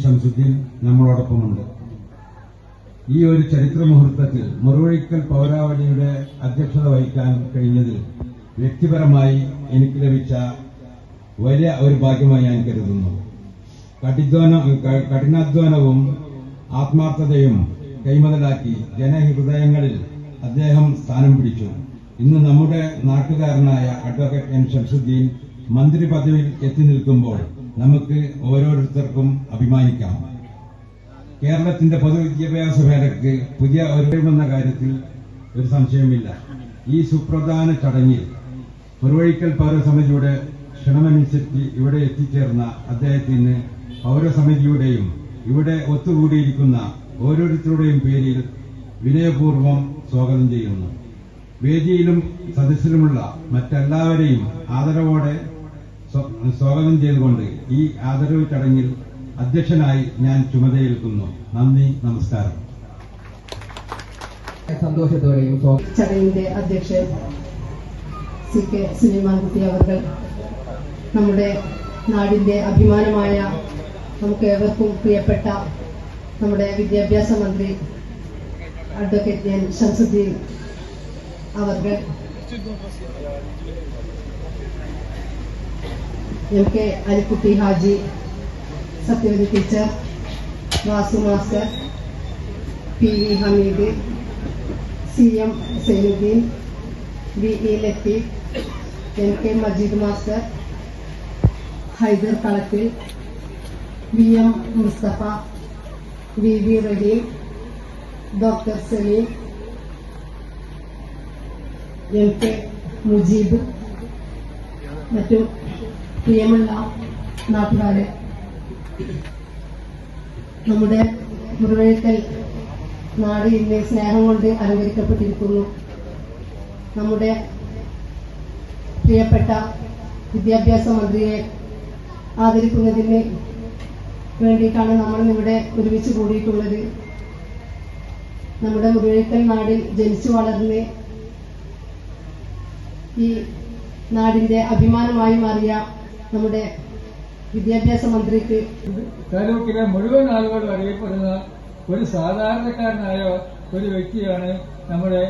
ശംസുദ്ദീൻ നമ്മളോടൊപ്പമുണ്ട്. ഈ ഒരു ചരിത്ര മുഹൂർത്തത്തിൽ മുറിവഴിക്കൽ പൗരാവലിയുടെ അധ്യക്ഷത വഹിക്കാൻ കഴിഞ്ഞതിൽ വ്യക്തിപരമായി എനിക്ക് ലഭിച്ച വലിയ ഒരു ഭാഗ്യമായി ഞാൻ കരുതുന്നു. കഠിനാധ്വാനവും ആത്മാർത്ഥതയും കൈമുതലാക്കി ജനഹൃദയങ്ങളിൽ അദ്ദേഹം സ്ഥാനം പിടിച്ചു. ഇന്ന് നമ്മുടെ നാട്ടുകാരനായ അഡ്വക്കേറ്റ് എൻ ശംസുദ്ദീൻ മന്ത്രി പദവിയിൽ എത്തി നിൽക്കുമ്പോൾ നമുക്ക് ഓരോരുത്തർക്കും അഭിമാനിക്കാം. കേരളത്തിന്റെ പൊതുവിദ്യാഭ്യാസ മേഖലയ്ക്ക് പുതിയ ഒരുമെന്ന കാര്യത്തിൽ ഒരു സംശയമില്ല. ഈ സുപ്രധാന ചടങ്ങിൽ മുറിവഴിക്കൽ പൗരസമിതിയുടെ ക്ഷണമനുസരിച്ച് ഇവിടെ എത്തിച്ചേർന്ന അദ്ദേഹത്തിന് പൗരസമിതിയുടെയും ഇവിടെ ഒത്തുകൂടിയിരിക്കുന്ന ഓരോരുത്തരുടെയും പേരിൽ വിനയപൂർവ്വം സ്വാഗതം ചെയ്യുന്നു. വേദിയിലും സദസ്സിലുമുള്ള മറ്റെല്ലാവരെയും ആദരവോടെ സ്വാഗതം ചെയ്തുകൊണ്ട് ഈ ആദരവ് ചടങ്ങിൽ അധ്യക്ഷനായി ഞാൻ ചുമതലയേൽക്കുന്നു. നന്ദി, നമസ്കാരം. സന്തോഷത്തോടെയും ചടങ്ങിന്റെ അധ്യക്ഷൻ സി കെ സുലൈമാൻകുട്ടി അവർ, നമ്മുടെ നാടിന്റെ അഭിമാനമായ നമുക്ക് ഏവർക്കും പ്രിയപ്പെട്ട നമ്മുടെ വിദ്യാഭ്യാസ മന്ത്രി അഡ്വക്കേറ്റ് എൻ ശംസുദ്ദീൻ അവർ, M K Alikutty Haji, Sathyavathi teacher, Vasu master, P V Hameed, C M Sainuddeen, V E Latheef, M K Majeed master, Haider Kalathil, V M Musthafa, V V Raheem, doctor Saleem, M K Mujeeb, മറ്റും പ്രിയമുള്ള നാട്ടുകാരെ, നമ്മുടെ മുറിവഴിക്കൽ നാട് ഇന്ന് സ്നേഹം കൊണ്ട് അലങ്കരിക്കപ്പെട്ടിരിക്കുന്നു. നമ്മുടെ പ്രിയപ്പെട്ട വിദ്യാഭ്യാസ മന്ത്രിയെ ആദരിക്കുന്നതിന് വേണ്ടിയിട്ടാണ് നമ്മൾ ഇവിടെ ഒരുമിച്ച് കൂടിയിട്ടുള്ളത്. നമ്മുടെ മുറിവഴിക്കൽ നാടിൽ ജനിച്ചു വളർന്ന് ഈ നാടിന്റെ അഭിമാനമായി മാറിയ നമ്മുടെ വിദ്യാഭ്യാസ മന്ത്രിക്ക് താലൂക്കിലെ മുഴുവൻ ആളുകളും അറിയപ്പെടുന്ന ഒരു സാധാരണക്കാരനായ ഒരു വ്യക്തിയാണ് നമ്മുടെ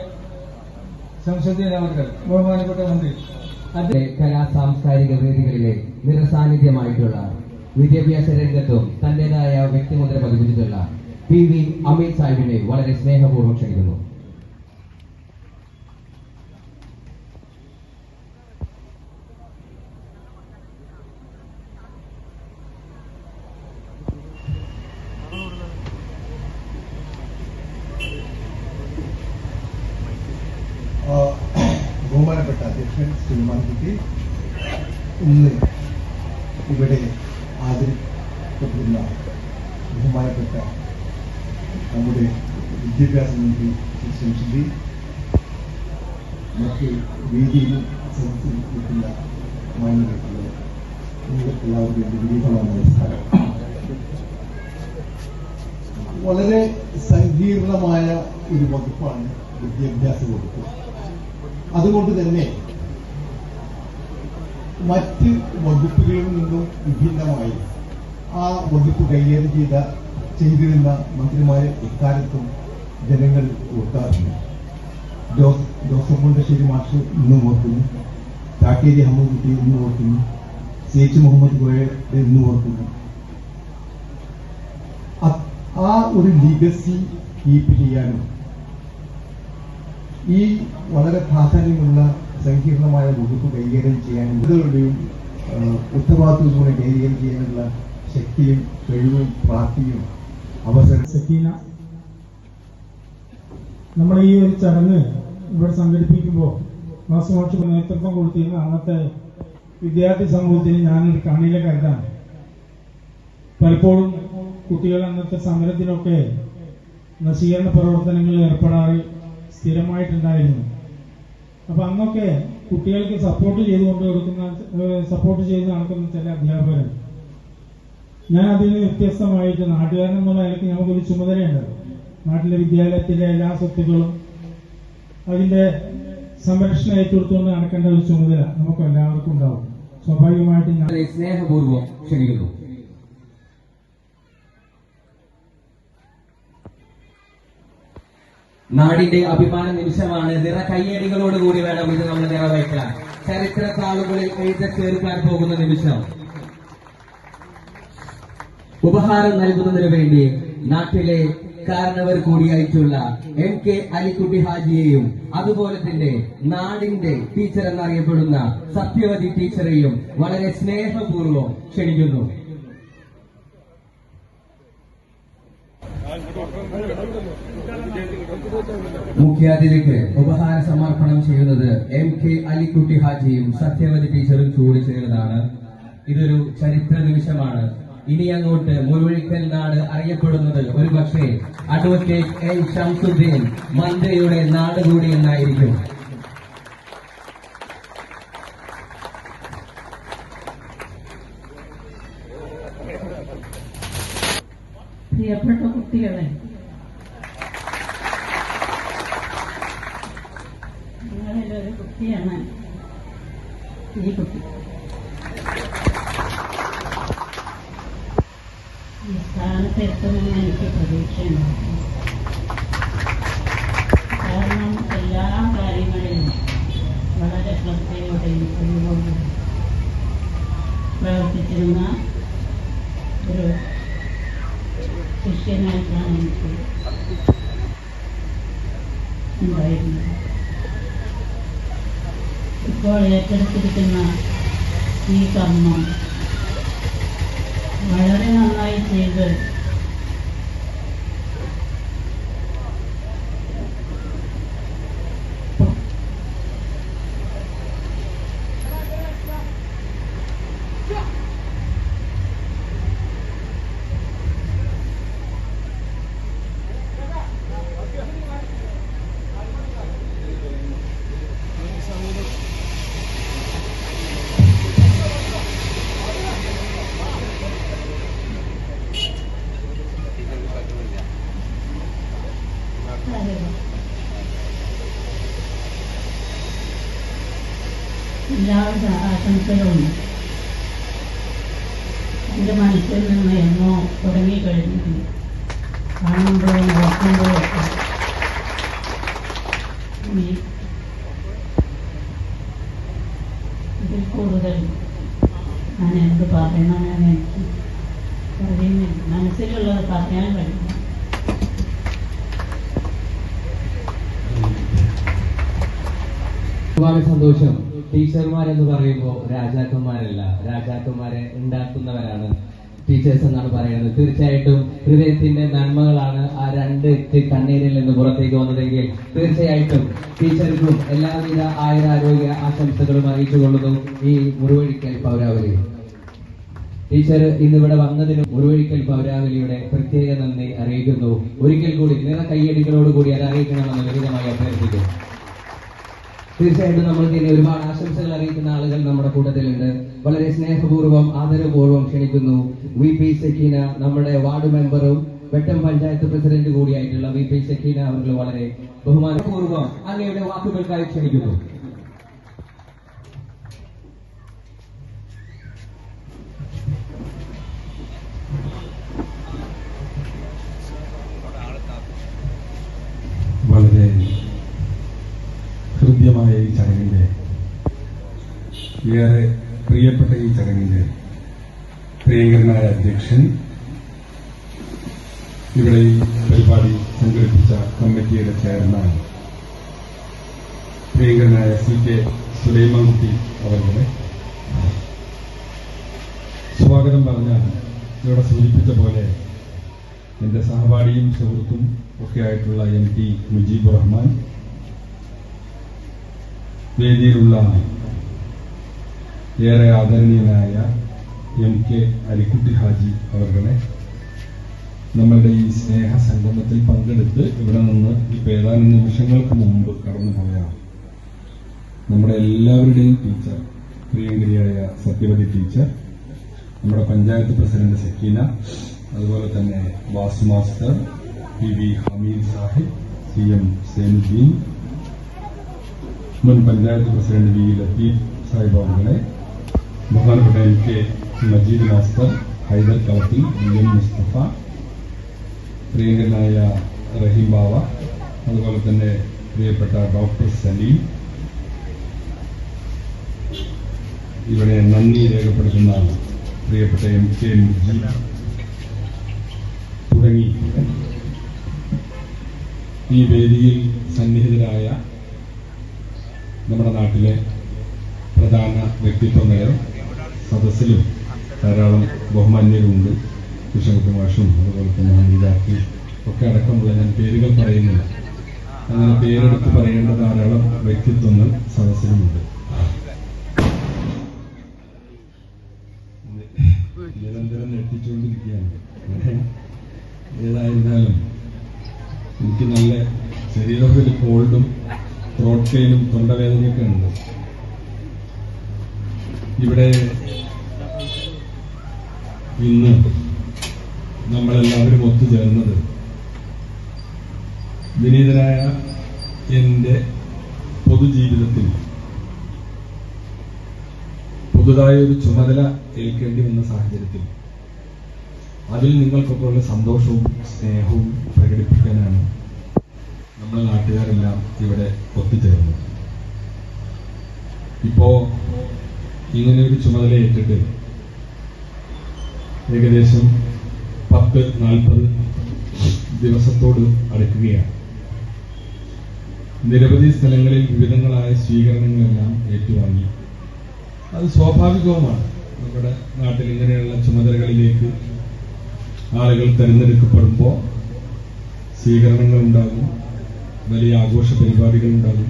ശംസുദ്ദീൻ അവർ, ബഹുമാനപ്പെട്ട മന്ത്രി. കലാ സാംസ്കാരിക വേദികളിലെ നിറസാന്നിധ്യമായിട്ടുള്ള വിദ്യാഭ്യാസ രംഗത്തും തന്റേതായ വ്യക്തിമുദ്ര പതിപ്പിച്ചിട്ടുള്ള പി വി അമിത് സാഹിബിനെ വളരെ സ്നേഹപൂർവ്വം ക്ഷണിക്കുന്നു. ബഹുമാനപ്പെട്ട അധ്യക്ഷൻ സുലൈമാൻകുട്ടി ഇന്ന് ഇവിടെ ആദരിക്കപ്പെടുന്ന ബഹുമാനപ്പെട്ട നമ്മുടെ വിദ്യാഭ്യാസ മന്ത്രി ശംസുദ്ദീൻ, മറ്റ് വേദിയിലും സദസ്സിലുള്ള മാന്യമായിട്ടുള്ളത് എല്ലാവർക്കും എൻ്റെ വിനീതമായ നമസ്കാരം. വളരെ സങ്കീർണമായ ഒരു വകുപ്പാണ് വിദ്യാഭ്യാസ വകുപ്പ്. അതുകൊണ്ട് തന്നെ മറ്റ് വകുപ്പുകളിൽ നിന്നും വിഭിന്നമായി ആ വകുപ്പ് കൈകാര്യം ചെയ്തിരുന്ന മന്ത്രിമാരെ ഇക്കാലത്തും ജനങ്ങൾ ഓർക്കാറുണ്ട്. ജോസഫ് മുണ്ടശ്ശേരി മാഷ് ഇന്നും ഓർക്കുന്നു, ചാക്കേരി അഹമ്മദ് കുട്ടി ഇന്നും ഓർക്കുന്നു, സി എച്ച് മുഹമ്മദ് കോയ ഇന്നും ഓർക്കുന്നു. ആ ഒരു ലീഗസി കീപ്പ് ചെയ്യാനും ഈ വളരെ പ്രാധാന്യമുള്ള സങ്കീർണമായ വകുപ്പ് കൈകാര്യം ചെയ്യാൻ ഇവരുടെയും ഉത്തരവാദിത്വം കൈകാര്യം ചെയ്യാനുള്ള ശക്തിയും കഴിവും പ്രാപ്തിയും അവസരം. സക്കീന, നമ്മൾ ഈ ഒരു ചടങ്ങ് ഇവിടെ സംഘടിപ്പിക്കുമ്പോൾ മാസമാക്ഷ നേതൃത്വം കൊടുത്തിരുന്ന അന്നത്തെ വിദ്യാർത്ഥി സമൂഹത്തിന് ഞാനൊരു കണ്ണിലെ കരുതാണ്. പലപ്പോഴും കുട്ടികൾ അന്നത്തെ സമരത്തിനൊക്കെ നശീകരണ പ്രവർത്തനങ്ങളിൽ ഏർപ്പെടാറ് സ്ഥിരമായിട്ടുണ്ടായിരുന്നു. അപ്പൊ അന്നൊക്കെ കുട്ടികൾക്ക് സപ്പോർട്ട് ചെയ്ത് നടക്കുന്ന ചില അധ്യാപകരുണ്ട്. ഞാൻ അതിൽ വ്യത്യസ്തമായിട്ട് നാട്ടുകാരൻ എന്നുള്ള നിലയ്ക്ക് നമുക്കൊരു ചുമതലയുണ്ടല്ലോ. നാട്ടിലെ വിദ്യാലയത്തിലെ എല്ലാ സ്വത്തുക്കളും അതിന്റെ സംരക്ഷണം ഏറ്റെടുത്തുകൊണ്ട് നടക്കേണ്ട ഒരു ചുമതല നമുക്ക് എല്ലാവർക്കും ഉണ്ടാവും. സ്വാഭാവികമായിട്ട് ഞാൻ സ്നേഹപൂർവ്വം ക്ഷണിക്കുന്നു. നാടിന്റെ അഭിമാന നിമിഷമാണ്. നിറ കയ്യടികളോടുകൂടി വേണം ഇത് നമ്മൾ നിറവേറ്റാൻ. ചരിത്ര താളുകളിൽ എഴുതച്ചേർക്കാൻ പോകുന്ന നിമിഷം. ഉപഹാരം നൽകുന്നതിനു വേണ്ടി നാട്ടിലെ കാരണവർ കൂടിയായിട്ടുള്ള MK അലിക്കുട്ടി ഹാജിയെയും അതുപോലെ തന്നെ നാടിന്റെ ടീച്ചർ എന്നറിയപ്പെടുന്ന സത്യവതി ടീച്ചറെയും വളരെ സ്നേഹപൂർവ്വം ക്ഷണിക്കുന്നു. മുഖ്യാതിഥിക്ക് ഉപഹാര സമർപ്പണം ചെയ്യുന്നത് MK അലിക്കുട്ടി ഹാജിയും സത്യവതി ടീച്ചറും കൂടി ചേർന്നതാണ്. ഇതൊരു ചരിത്ര നിമിഷമാണ്. ഇനി അങ്ങോട്ട് മുഴുവഴിക്കൽ നാട് അറിയപ്പെടുന്നത് ഒരുപക്ഷെ അഡ്വക്കേറ്റ് N ഷംസുദ്ദീൻ മന്ത്രിയുടെ നാട് കൂടി എന്നായിരിക്കും. പ്രിയപ്പെട്ട കുട്ടികളെ, നിങ്ങളിലൊരു കുട്ടിയാണ് ഈ കുട്ടി. ഈ സ്ഥാനത്ത് എത്തുമെന്ന് എനിക്ക് പ്രതീക്ഷയുണ്ടായിരുന്നു. കാരണം എല്ലാ കാര്യങ്ങളിലും വളരെ ശ്രദ്ധയോടെയും കഴിവോടും പ്രവർത്തിച്ചിരുന്ന ഒരു ശിഷ്യനായിട്ടാണ് എനിക്ക് ഉണ്ടായിരുന്നത്. ഇപ്പോൾ ഏറ്റെടുത്തിരിക്കുന്ന ഈ കർമ്മം വളരെ നന്നായി ചെയ്ത് എല്ലാവിധ ആശംസകളും എൻ്റെ മനസ്സിൽ നിന്ന് എന്നോ തുടങ്ങിക്കഴിഞ്ഞിട്ടുണ്ട്. കാണുമ്പോഴും ഓർക്കുമ്പോഴൊക്കെ ഇതിൽ കൂടുതൽ ഞാൻ എന്ത് പറയണമെന്ന് എനിക്ക് അറിയുന്നില്ല. മനസ്സിലുള്ളത് പറയാൻ കഴിയില്ല. ഒരുപാട് സന്തോഷം. ടീച്ചർമാരെന്ന് പറയുമ്പോൾ രാജാക്കന്മാരല്ല, രാജാക്കന്മാരെ ഉണ്ടാക്കുന്നവരാണ് ടീച്ചേഴ്സ് എന്നാണ് പറയുന്നത്. തീർച്ചയായിട്ടും ഹൃദയത്തിന്റെ നന്മകളാണ് ആ രണ്ട് കണ്ണീരിൽ നിന്ന് പുറത്തേക്ക് വന്നതെങ്കിൽ തീർച്ചയായിട്ടും ടീച്ചർക്കും എല്ലാവിധ ആയുരാരോഗ്യ ആശംസകളും അറിയിച്ചുകൊള്ളുന്നു ഈ മുറിവഴിക്കൽ പൗരാവലി. ടീച്ചർ ഇന്നിവിടെ വന്നതിന് മുറിവഴിക്കൽ പൗരാവലിയുടെ പ്രത്യേക നന്ദി അറിയിക്കുന്നു. ഒരിക്കൽ കൂടി നിറ കയ്യടികളോടുകൂടി അത് അറിയിക്കണമെന്ന് ലളിതമായി അഭ്യർത്ഥിക്കുന്നു. തീർച്ചയായിട്ടും നമ്മൾക്ക് ഇനി ഒരുപാട് ആശംസകൾ അറിയിക്കുന്ന ആളുകൾ നമ്മുടെ കൂട്ടത്തിലുണ്ട്. വളരെ സ്നേഹപൂർവ്വം ആദരപൂർവ്വം ക്ഷണിക്കുന്നു VP സക്കീന, നമ്മുടെ വാർഡ് മെമ്പറും വെട്ടം പഞ്ചായത്ത് പ്രസിഡന്റ് കൂടിയായിട്ടുള്ള VP സക്കീന അവർ വളരെ ബഹുമാനപൂർവ്വം അങ്ങയുടെ വാക്കുകൾക്കായി ക്ഷണിക്കുന്നു. വളരെ ഹൃദ്യമായ ഈ ചടങ്ങിന്റെ, ഏറെ പ്രിയപ്പെട്ട ഈ ചടങ്ങിന്റെ പ്രിയങ്കരനായ അധ്യക്ഷൻ, ഇവിടെ ഈ പരിപാടി സംഘടിപ്പിച്ച കമ്മിറ്റിയുടെ ചെയർമാൻ, പ്രിയങ്കരനായ CK സുലൈമാൻകുട്ടി അവരുടെ സ്വാഗതം പറഞ്ഞാൽ ഇവിടെ സൂചിപ്പിച്ച പോലെ എന്റെ സഹപാഠിയും സുഹൃത്തും ഒക്കെ ആയിട്ടുള്ള MT മുജീബുർ റഹ്മാൻ, വേദിയിലുള്ള ഏറെ ആദരണീയനായ MK അലിക്കുട്ടി ഹാജി അവരുടെ നമ്മളുടെ ഈ സ്നേഹ സംഗമത്തിൽ പങ്കെടുത്ത് ഇവിടെ നിന്ന് ഇപ്പൊ ഏതാനും നിമിഷങ്ങൾക്ക് മുമ്പ് കടന്നുപോയ നമ്മുടെ എല്ലാവരുടെയും ടീച്ചർ, പ്രിയങ്കരിയായ സത്യവതി ടീച്ചർ, നമ്മുടെ പഞ്ചായത്ത് പ്രസിഡന്റ് സക്കീന, അതുപോലെ തന്നെ Vasu master, PV Hameed Sahib, CM Zainuddin, മുൻ പഞ്ചായത്ത് പ്രസിഡന്റ് V ലത്തീഫ് സാഹിബ് അവരുടെ, ബഹുമാനപ്പെട്ട MK മജീദ് മാസ്റ്റർ, ഹൈദർ കളത്തിൽ, VM മുസ്തഫ, പ്രിയങ്കരനായ റഹീം ബാവ, അതുപോലെ തന്നെ പ്രിയപ്പെട്ട ഡോക്ടർ സലീം, ഇവിടെ നന്ദി രേഖപ്പെടുത്തുന്ന പ്രിയപ്പെട്ട MK മുജീബ് തുടങ്ങി ഈ വേദിയിൽ സന്നിഹിതരായ നമ്മുടെ നാട്ടിലെ പ്രധാന വ്യക്തിത്വങ്ങൾ, സദസ്സിലും ധാരാളം ബഹുമാന്യരുണ്ട്. കൃഷ്ണകുട്ടി മാഷും അതുപോലെ തന്നെ ഹമീദാക്കി ഒക്കെ അടക്കമുള്ള, ഞാൻ പേരുകൾ പറയുന്നില്ല, അങ്ങനെ പേരെടുത്ത് പറയേണ്ട ധാരാളം വ്യക്തിത്വങ്ങൾ സദസ്സിലുമുണ്ട്. നിരന്തരം ഞെട്ടിച്ചുകൊണ്ടിരിക്കുകയാണ്. ഏതായിരുന്നാലും എനിക്ക് നല്ല ശരീരത്തിൽ കോൾഡും ത്രോട്ട് പെയിനും തൊണ്ടവേദനയൊക്കെ ഉണ്ട്. ഇവിടെ ഇന്ന് നമ്മളെല്ലാവരും ഒത്തുചേർന്നത് വിനീതനായ എന്റെ പൊതുജീവിതത്തിൽ പുതുതായ ഒരു ചുമതല ഏൽക്കേണ്ടി വന്ന സാഹചര്യത്തിൽ അതിൽ നിങ്ങൾക്കൊക്കെ ഉള്ള സന്തോഷവും സ്നേഹവും പ്രകടിപ്പിക്കാനാണ് നമ്മുടെ നാട്ടുകാരെല്ലാം ഇവിടെ ഒത്തുചേർന്നത്. ഇപ്പോ ഇങ്ങനെ ഒരു ചുമതല ഏറ്റിട്ട് ഏകദേശം 10-40 ദിവസത്തോട് അടുക്കുകയാണ്. നിരവധി സ്ഥലങ്ങളിൽ വിവിധങ്ങളായ സ്വീകരണങ്ങളെല്ലാം ഏറ്റുവാങ്ങി. അത് സ്വാഭാവികവുമാണ്. നമ്മുടെ നാട്ടിൽ ഇങ്ങനെയുള്ള ചുമതലകളിലേക്ക് ആളുകൾ തെരഞ്ഞെടുക്കപ്പെടുമ്പോൾ സ്വീകരണങ്ങൾ ഉണ്ടാകും, വലിയ ആഘോഷ പരിപാടികൾ ഉണ്ടാകും.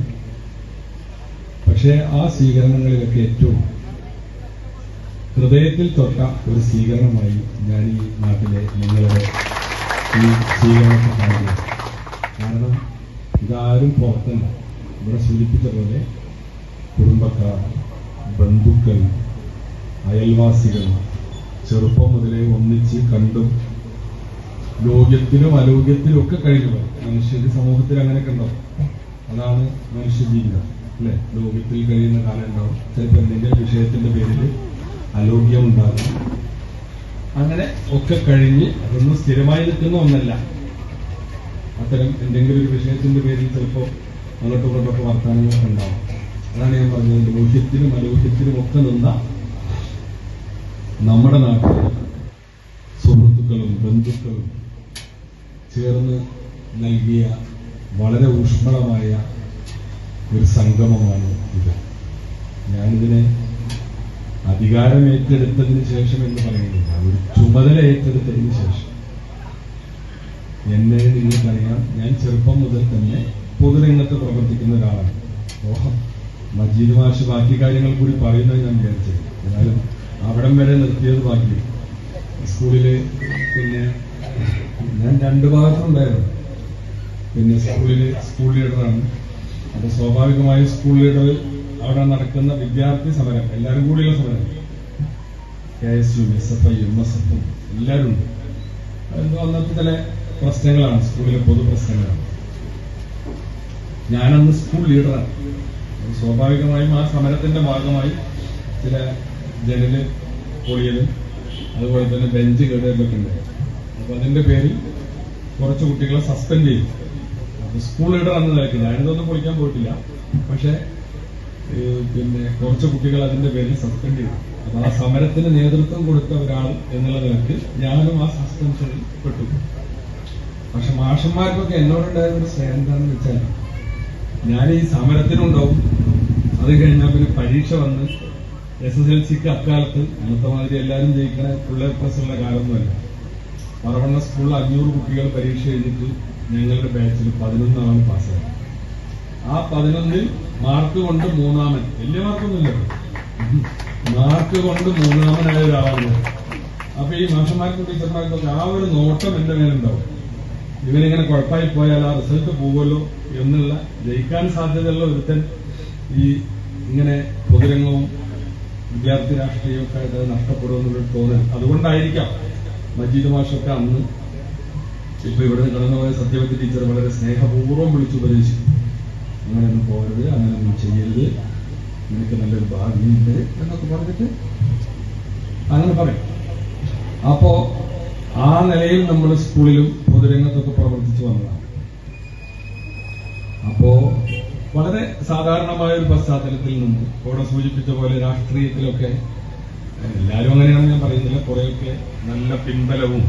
പക്ഷേ ആ സ്വീകരണങ്ങളിലൊക്കെ ഏറ്റവും ഹൃദയത്തിൽ തൊട്ട ഒരു സ്വീകരണമായി ഞാൻ ഈ നാട്ടിലെ നിങ്ങളുടെ ഈ സ്വീകരണത്തെ കാണുക. കാരണം ഇതാരും പുറത്തല്ല. ഇവിടെ സൂചിപ്പിച്ച പോലെ കുടുംബക്കാർ, ബന്ധുക്കൾ, അയൽവാസികൾ ചെറുപ്പം മുതലേ ഒന്നിച്ച് കണ്ടും ലോക്യത്തിലും അലോക്യത്തിലും ഒക്കെ കഴിഞ്ഞു. മനുഷ്യന്റെ സമൂഹത്തിൽ അങ്ങനെയൊക്കെ ഉണ്ടാവും. അതാണ് മനുഷ്യ ജീവിതം, അല്ലെ? ലോക്യത്തിൽ കഴിയുന്ന കാലം ഉണ്ടാവും, ചിലപ്പോൾ എന്തെങ്കിലും വിഷയത്തിന്റെ പേരിൽ അലോക്യം ഉണ്ടാകും. അങ്ങനെ ഒക്കെ കഴിഞ്ഞ് അതൊന്നും സ്ഥിരമായി നിൽക്കുന്ന ഒന്നല്ല. അത്തരം എന്തെങ്കിലും ഒരു വിഷയത്തിന്റെ പേരിൽ ചിലപ്പോൾ അങ്ങോട്ടും ഇങ്ങോട്ടൊക്കെ വർത്തമാനങ്ങളൊക്കെ ഉണ്ടാവും. അതാണ് ഞാൻ പറഞ്ഞത്, ലോക്യത്തിലും അലോക്യത്തിലും ഒക്കെ നിന്ന നമ്മുടെ നാട്ടിലെ സുഹൃത്തുക്കളും ബന്ധുക്കളും ചേർന്ന് നൽകിയ വളരെ ഊഷ്മളമായ ഒരു സംഗമമാണ് ഇത്. ഞാനിതിനെ അധികാരം ഏറ്റെടുത്തതിന് ശേഷം എന്ന് പറയുന്നില്ല, ഒരു ചുമതല ഏറ്റെടുത്തതിന് ശേഷം. എന്നെ നിങ്ങൾക്കറിയാം, ഞാൻ ചെറുപ്പം മുതൽ തന്നെ പൊതുരംഗത്ത് പ്രവർത്തിക്കുന്ന ഒരാളാണ്. മജീദ് മാഷ് ബാക്കി കാര്യങ്ങൾ കൂടി പറയുന്നത് ഞാൻ വിചാരിച്ചത്. എന്നാലും അവിടം വരെ നിർത്തിയത് ബാക്കി. സ്കൂളില് പിന്നെ ഞാൻ 2 ഭാഗത്തുണ്ടായിരുന്നു. പിന്നെ സ്കൂളില് സ്കൂൾ ലീഡറാണ്. അപ്പൊ സ്വാഭാവികമായും സ്കൂൾ ലീഡർ അവിടെ നടക്കുന്ന വിദ്യാർത്ഥി സമരം, എല്ലാവരും കൂടിയുള്ള സമരം, KSU, SFI, MSF എല്ലാവരും ഉണ്ട്. അതെന്തോ അന്നത്തെ ചില പ്രശ്നങ്ങളാണ്, സ്കൂളിലെ പൊതു പ്രശ്നങ്ങളാണ്. ഞാനന്ന് സ്കൂൾ ലീഡറാണ്. സ്വാഭാവികമായും ആ സമരത്തിന്റെ ഭാഗമായി ചില ജനല് പൊളിയലും അതുപോലെ തന്നെ ബെഞ്ച് കേടലൊക്കെ ഉണ്ടായി. അപ്പൊ അതിന്റെ പേരിൽ കുറച്ച് കുട്ടികളെ സസ്പെൻഡ് ചെയ്തു. അപ്പൊ സ്കൂൾ ലീഡർ അന്ന് നിലയ്ക്ക് ഞാനിതൊന്നും പൊളിക്കാൻ പോയിട്ടില്ല. പക്ഷെ പിന്നെ കുറച്ച് കുട്ടികൾ അതിന്റെ പേരിൽ സസ്പെൻഡ് ചെയ്തു. അപ്പൊ ആ സമരത്തിന് നേതൃത്വം കൊടുത്ത ഒരാൾ എന്നുള്ള നിലയ്ക്ക് ഞാനും ആ സസ്പെൻഷനിൽ പെട്ടു. പക്ഷെ മാഷന്മാർക്കൊക്കെ എന്നോടുണ്ടായിരുന്ന ഒരു സ്നേഹം എന്താണെന്ന് വെച്ചാൽ, ഞാൻ ഈ സമരത്തിനുണ്ടാവും. അത് കഴിഞ്ഞാൽ പിന്നെ പരീക്ഷ വന്ന് SSLCക്ക് അക്കാലത്ത് അന്നത്തെ മാതിരി എല്ലാവരും ജയിക്കണ ഫുൾ എ പ്ലസ് ഉള്ള കാലമൊന്നുമല്ല. പറവണ്ണ സ്കൂളിൽ 500 കുട്ടികൾ പരീക്ഷ എഴുതിയിട്ട് ഞങ്ങളുടെ ബാച്ചിൽ 11 പാസ്സായി. ആ 11 മാർക്ക് കൊണ്ട് 3-ാമൻ, വലിയ മാർക്കൊന്നുമില്ല, മാർക്ക് കൊണ്ട് 3-ാമനായ ഒരാളാണ്. അപ്പൊ ഈ മാഷന്മാർക്കും ടീച്ചർമാർക്കൊക്കെ ആ ഒരു നോട്ടം എന്റെ മേലുണ്ടാവും. ഇവനിങ്ങനെ കുഴപ്പമായി പോയാൽ ആ റിസൾട്ട് പോകുമല്ലോ എന്നുള്ള, ജയിക്കാൻ സാധ്യതയുള്ള ഒരുത്തൻ ഈ ഇങ്ങനെ പൊതുരംഗവും വിദ്യാർത്ഥി രാഷ്ട്രീയവും ഒക്കെ ആയിട്ട് നഷ്ടപ്പെടുമെന്നുള്ളൊരു തോന്നൽ. അതുകൊണ്ടായിരിക്കാം മജീദ് മാഷൊക്കെ അന്ന് ഇപ്പൊ ഇവിടുന്ന് കടന്നുപോയ സത്യവതി ടീച്ചർ വളരെ സ്നേഹപൂർവ്വം വിളിച്ചുപദേശിച്ചു. അങ്ങനെയൊന്നും പോകരുത്, അങ്ങനെയൊന്നും ചെയ്യരുത്, നിനക്ക് നല്ലൊരു ഭാവിയുണ്ട് എന്നൊക്കെ പറഞ്ഞിട്ട് അങ്ങനെ പറയും. അപ്പോ ആ നിലയിൽ നമ്മൾ സ്കൂളിലും പൊതുരംഗത്തൊക്കെ പ്രവർത്തിച്ചു വന്നതാണ്. അപ്പോ വളരെ സാധാരണമായ ഒരു പശ്ചാത്തലത്തിൽ നിന്ന് ഇവിടെ സൂചിപ്പിച്ച പോലെ രാഷ്ട്രീയത്തിലൊക്കെ എല്ലാവരും അങ്ങനെയാണെന്ന് ഞാൻ പറയുന്നില്ല, കുറെയൊക്കെ നല്ല പിൻബലവും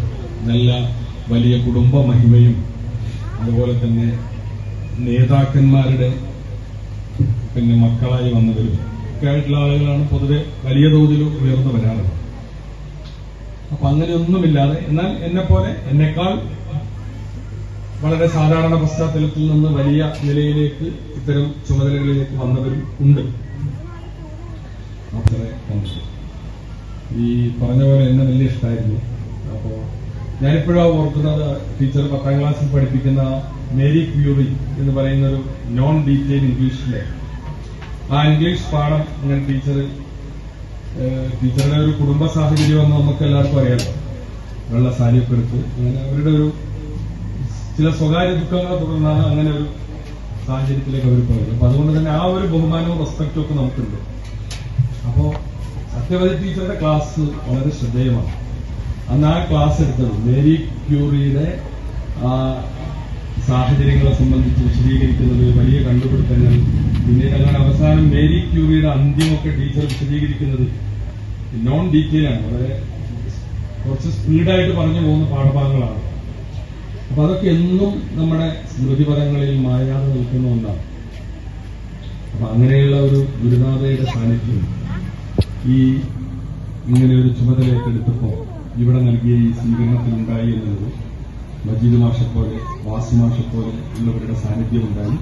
നല്ല വലിയ കുടുംബ മഹിമയും അതുപോലെ തന്നെ നേതാക്കന്മാരുടെ പിന്നെ മക്കളായി വന്നവരും ഒക്കെ ആയിട്ടുള്ള ആളുകളാണ് പൊതുവെ വലിയ തോതിൽ ഉയർന്നു വരാറുള്ളത്. അപ്പൊ അങ്ങനെയൊന്നുമില്ലാതെ, എന്നാൽ എന്നെക്കാൾ വളരെ സാധാരണ പശ്ചാത്തലത്തിൽ നിന്ന് വലിയ നിലയിലേക്ക് ഇത്തരം ചുമതലകളിലേക്ക് വന്നവരും ഉണ്ട്. ഈ പറഞ്ഞ പോലെ എന്നെ വലിയ ഇഷ്ടമായിരുന്നു. അപ്പോ ഞാനിപ്പോഴും ഓർക്കുന്നത് ടീച്ചർ 10ാം ക്ലാസ്സിൽ പഠിപ്പിക്കുന്ന മേരി ക്യൂറി എന്ന് പറയുന്ന ഒരു നോൺ ഡീറ്റെയിൽ ഇംഗ്ലീഷിലെ ആ ഇംഗ്ലീഷ് പാഠം ഇങ്ങനെ ടീച്ചറുടെ ഒരു കുടുംബ സാഹചര്യം എന്ന് നമുക്ക് എല്ലാവർക്കും അറിയാമല്ലോ. വെള്ള സാരിയൊക്കെ എടുത്ത് അങ്ങനെ അവരുടെ ഒരു ചില സ്വകാര്യ ദുഃഖങ്ങളെ തുടർന്നാണ് അങ്ങനെ ഒരു സാഹചര്യത്തിലേക്ക് അവർ പോയത്. അപ്പൊ അതുകൊണ്ട് തന്നെ ആ ഒരു ബഹുമാനവും റെസ്പെക്റ്റും ഒക്കെ നമുക്കുണ്ട്. അപ്പോ സത്യവതി ടീച്ചറുടെ ക്ലാസ് വളരെ ശ്രദ്ധേയമാണ്. അന്ന് ആ ക്ലാസ് എടുത്തത് മേരി ക്യൂറിയുടെ ആ സാഹചര്യങ്ങളെ സംബന്ധിച്ച് വിശദീകരിക്കുന്നത്, വലിയ കണ്ടുപിടുത്തങ്ങൾ, പിന്നീട് അങ്ങനെ അവസാനം മേരി ക്യൂറിയുടെ അന്ത്യമൊക്കെ ടീച്ചർ വിശദീകരിക്കുന്നത് നോൺ ഡീറ്റെയിൽ ആണ്, വളരെ കുറച്ച് സ്പീഡായിട്ട് പറഞ്ഞു പോകുന്ന പാഠഭാഗങ്ങളാണ്. അപ്പൊ അതൊക്കെ എന്നും നമ്മുടെ സ്മൃതിപഥങ്ങളിൽ മായാതെ നിൽക്കുന്ന ഒന്നാണ്. അപ്പൊ അങ്ങനെയുള്ള ഒരു ഗുരുനാഥയുടെ സാന്നിധ്യം ഈ ഇങ്ങനെ ഒരു ചുമതല ഏറ്റെടുത്തപ്പോൾ ഇവിടെ നൽകിയ ഈ സ്വീകരണത്തിലുണ്ടായി എന്നത് മജീദ് മാഷെപ്പോലെ വാസി മാഷെപ്പോലെ ഉള്ളവരുടെ സാന്നിധ്യം ഉണ്ടായി.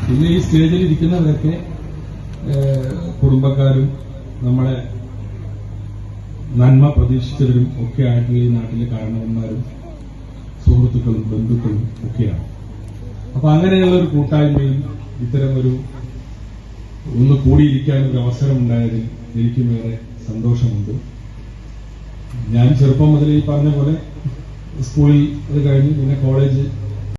പിന്നെ ഈ സ്റ്റേജിൽ ഇരിക്കുന്നവരൊക്കെ കുടുംബക്കാരും നമ്മളെ നന്മ പ്രതീക്ഷിച്ചവരും ഒക്കെ ആയിട്ടുള്ള ഈ നാട്ടിലെ കാരണവന്മാരും സുഹൃത്തുക്കളും ബന്ധുക്കളും ഒക്കെയാണ്. അപ്പൊ അങ്ങനെയുള്ള ഒരു കൂട്ടായ്മയിൽ ഇത്തരമൊരു ഒന്ന് കൂടിയിരിക്കാൻ ഒരു അവസരം ഉണ്ടായതിൽ എനിക്കും ഏറെ സന്തോഷമുണ്ട്. ഞാൻ ചെറുപ്പം മുതൽ ഈ പറഞ്ഞ പോലെ സ്കൂളിൽ അത് കഴിഞ്ഞ് പിന്നെ കോളേജ്